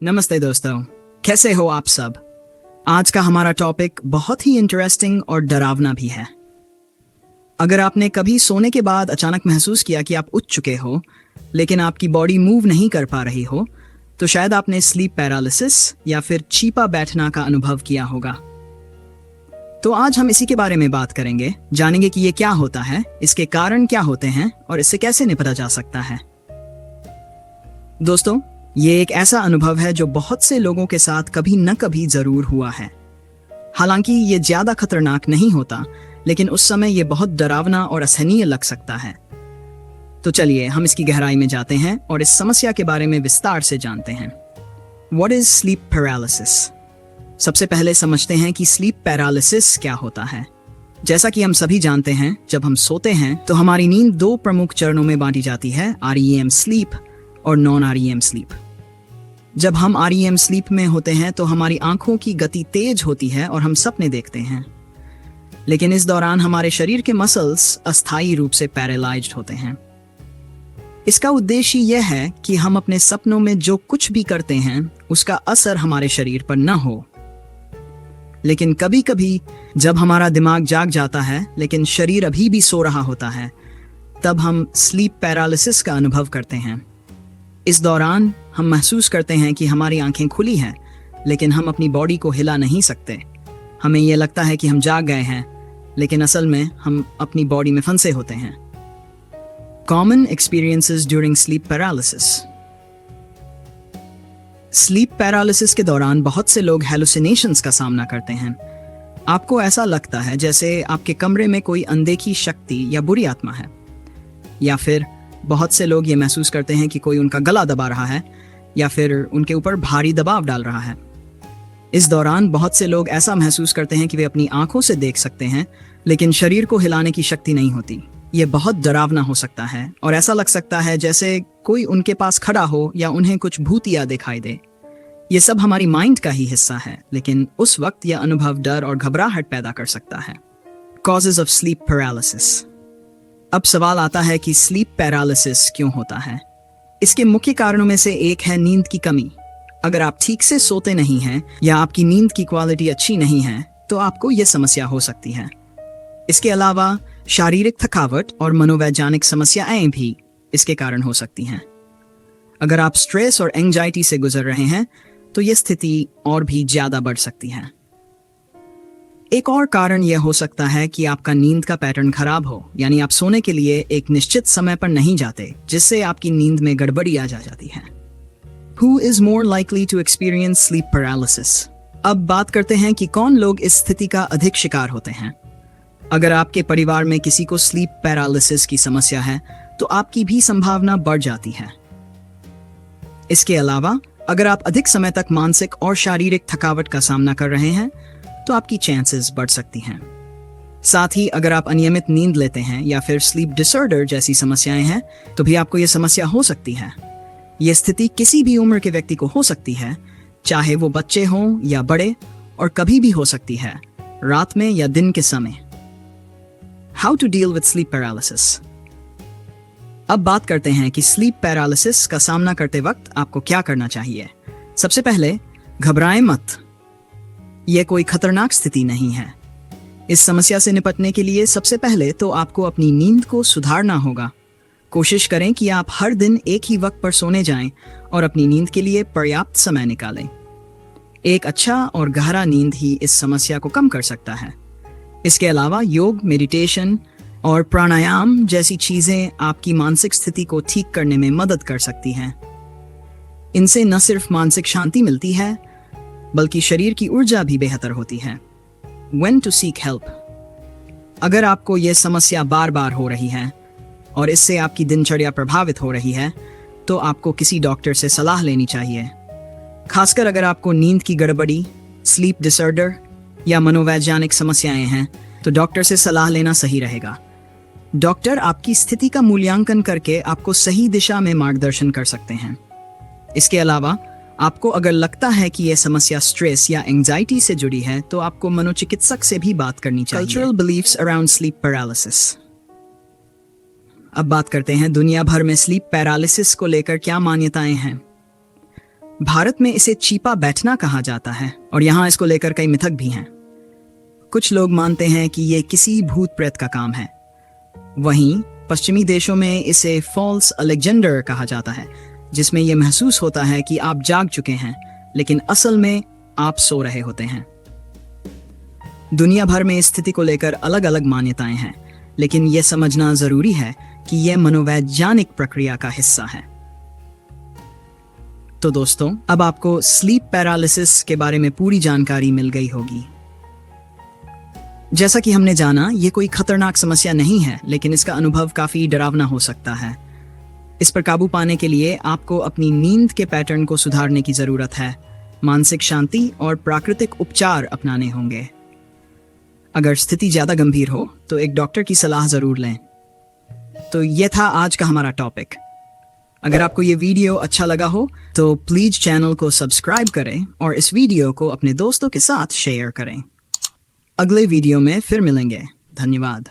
नमस्ते दोस्तों, कैसे हो आप सब। आज का हमारा टॉपिक बहुत ही इंटरेस्टिंग और डरावना भी है। अगर आपने कभी सोने के बाद अचानक महसूस किया कि आप उठ चुके हो लेकिन आपकी बॉडी मूव नहीं कर पा रही हो, तो शायद आपने स्लीप पैरालिसिस या फिर चीपा बैठना का अनुभव किया होगा। तो आज हम इसी के बारे में बात करेंगे, जानेंगे कि ये क्या होता है, इसके कारण क्या होते हैं और इससे कैसे निपटा जा सकता है। दोस्तों, ये एक ऐसा अनुभव है जो बहुत से लोगों के साथ कभी न कभी जरूर हुआ है। हालांकि ये ज्यादा खतरनाक नहीं होता, लेकिन उस समय ये बहुत डरावना और असहनीय लग सकता है। तो चलिए हम इसकी गहराई में जाते हैं और इस समस्या के बारे में विस्तार से जानते हैं। What is sleep paralysis? सबसे पहले समझते हैं कि स्लीप पैरालिसिस क्या होता है। जैसा कि हम सभी जानते हैं, जब हम सोते हैं तो हमारी नींद दो प्रमुख चरणों में बांटी जाती है, REM स्लीप और नॉन REM स्लीप। जब हम REM स्लीप में होते हैं तो हमारी आंखों की गति तेज होती है और हम सपने देखते हैं, लेकिन इस दौरान हमारे शरीर के मसल्स अस्थायी रूप से पैरालाइज्ड होते हैं। इसका उद्देश्य यह है कि हम अपने सपनों में जो कुछ भी करते हैं उसका असर हमारे शरीर पर न हो। लेकिन कभी कभी जब हमारा दिमाग जाग जाता है लेकिन शरीर अभी भी सो रहा होता है, तब हम स्लीप पैरालिसिस का अनुभव करते हैं। इस दौरान हम महसूस करते हैं कि हमारी आंखें खुली हैं, लेकिन हम अपनी बॉडी को हिला नहीं सकते। हमें यह लगता है कि हम जाग गए हैं, लेकिन असल में हम अपनी बॉडी में फंसे होते हैं। Common experiences during sleep paralysis. Sleep paralysis के दौरान बहुत से लोग हेलुसिनेशंस का सामना करते हैं। आपको ऐसा लगता है जैसे आपके कमरे में कोई अनदेखी शक्ति या बुरी आत्मा है, या फिर बहुत से लोग ये महसूस करते हैं कि कोई उनका गला दबा रहा है या फिर उनके ऊपर भारी दबाव डाल रहा है। इस दौरान बहुत से लोग ऐसा महसूस करते हैं कि वे अपनी आंखों से देख सकते हैं, लेकिन शरीर को हिलाने की शक्ति नहीं होती। ये बहुत डरावना हो सकता है और ऐसा लग सकता है जैसे कोई उनके पास खड़ा हो या उन्हें कुछ भूतिया दिखाई दे। ये सब हमारी माइंड का ही हिस्सा है, लेकिन उस वक्त यह अनुभव डर और घबराहट पैदा कर सकता है। Causes of sleep paralysis. अब सवाल आता है कि स्लीप पैरालिसिस क्यों होता है। इसके मुख्य कारणों में से एक है नींद की कमी। अगर आप ठीक से सोते नहीं हैं या आपकी नींद की क्वालिटी अच्छी नहीं है, तो आपको यह समस्या हो सकती है। इसके अलावा शारीरिक थकावट और मनोवैज्ञानिक समस्याएं भी इसके कारण हो सकती हैं। अगर आप स्ट्रेस और एंजाइटी से गुजर रहे हैं तो यह स्थिति और भी ज्यादा बढ़ सकती है। एक और कारण यह हो सकता है कि आपका नींद का पैटर्न खराब हो, यानी आप सोने के लिए एक निश्चित समय पर नहीं जाते, जिससे आपकी नींद में गड़बड़ी आ जाती है। Who is more likely to experience sleep paralysis? अब बात करते हैं कि कौन लोग इस स्थिति का अधिक शिकार होते हैं। अगर आपके परिवार में किसी को स्लीप पैरालिसिस की समस्या है तो आपकी भी संभावना बढ़ जाती है। इसके अलावा अगर आप अधिक समय तक मानसिक और शारीरिक थकावट का सामना कर रहे हैं तो आपकी चांसेस बढ़ सकती हैं। साथ ही अगर आप अनियमित नींद लेते हैं या फिर स्लीप डिसऑर्डर जैसी समस्याएं हैं तो भी आपको यह समस्या हो सकती है। यह स्थिति किसी भी उम्र के व्यक्ति को हो सकती है, चाहे वो बच्चे हों या बड़े, और कभी भी हो सकती है, रात में या दिन के समय। How to deal with sleep paralysis. अब बात करते हैं कि स्लीप पैरालिसिस का सामना करते वक्त आपको क्या करना चाहिए। सबसे पहले, घबराएं मत। यह कोई खतरनाक स्थिति नहीं है। इस समस्या से निपटने के लिए सबसे पहले तो आपको अपनी नींद को सुधारना होगा। कोशिश करें कि आप हर दिन एक ही वक्त पर सोने जाएं और अपनी नींद के लिए पर्याप्त समय निकालें। एक अच्छा और गहरा नींद ही इस समस्या को कम कर सकता है। इसके अलावा योग, मेडिटेशन और प्राणायाम जैसी चीजें आपकी मानसिक स्थिति को ठीक करने में मदद कर सकती हैं। इनसे न सिर्फ मानसिक शांति मिलती है, बल्कि शरीर की ऊर्जा भी बेहतर होती है। When to seek help? अगर आपको यह समस्या बार बार हो रही है और इससे आपकी दिनचर्या प्रभावित हो रही है, तो आपको किसी डॉक्टर से सलाह लेनी चाहिए। खासकर अगर आपको नींद की गड़बड़ी, स्लीप डिसऑर्डर या मनोवैज्ञानिक समस्याएं हैं, तो डॉक्टर से सलाह लेना सही रहेगा। डॉक्टर आपकी स्थिति का मूल्यांकन करके आपको सही दिशा में मार्गदर्शन कर सकते हैं। इसके अलावा आपको अगर लगता है कि यह समस्या स्ट्रेस या एंजाइटी से जुड़ी है, तो आपको मनोचिकित्सक से भी बात करनी चाहिए। Cultural beliefs around sleep paralysis. अब बात करते हैं दुनिया भर में स्लीप पैरालिसिस को लेकर क्या मान्यताएं हैं। भारत में इसे चीपा बैठना कहा जाता है और यहाँ इसको लेकर कई मिथक भी हैं। कुछ लोग मानते हैं कि ये किसी भूत प्रेत का काम है। वहीं पश्चिमी देशों में इसे फॉल्स अलेक्जेंडर कहा जाता है, जिसमें यह महसूस होता है कि आप जाग चुके हैं लेकिन असल में आप सो रहे होते हैं। दुनिया भर में इस स्थिति को लेकर अलग अलग मान्यताएं हैं, लेकिन यह समझना जरूरी है कि यह मनोवैज्ञानिक प्रक्रिया का हिस्सा है। तो दोस्तों, अब आपको स्लीप पैरालिसिस के बारे में पूरी जानकारी मिल गई होगी। जैसा कि हमने जाना, यह कोई खतरनाक समस्या नहीं है, लेकिन इसका अनुभव काफी डरावना हो सकता है। इस पर काबू पाने के लिए आपको अपनी नींद के पैटर्न को सुधारने की जरूरत है, मानसिक शांति और प्राकृतिक उपचार अपनाने होंगे। अगर स्थिति ज्यादा गंभीर हो तो एक डॉक्टर की सलाह जरूर लें। तो यह था आज का हमारा टॉपिक। अगर आपको ये वीडियो अच्छा लगा हो तो प्लीज चैनल को सब्सक्राइब करें और इस वीडियो को अपने दोस्तों के साथ शेयर करें। अगले वीडियो में फिर मिलेंगे। धन्यवाद।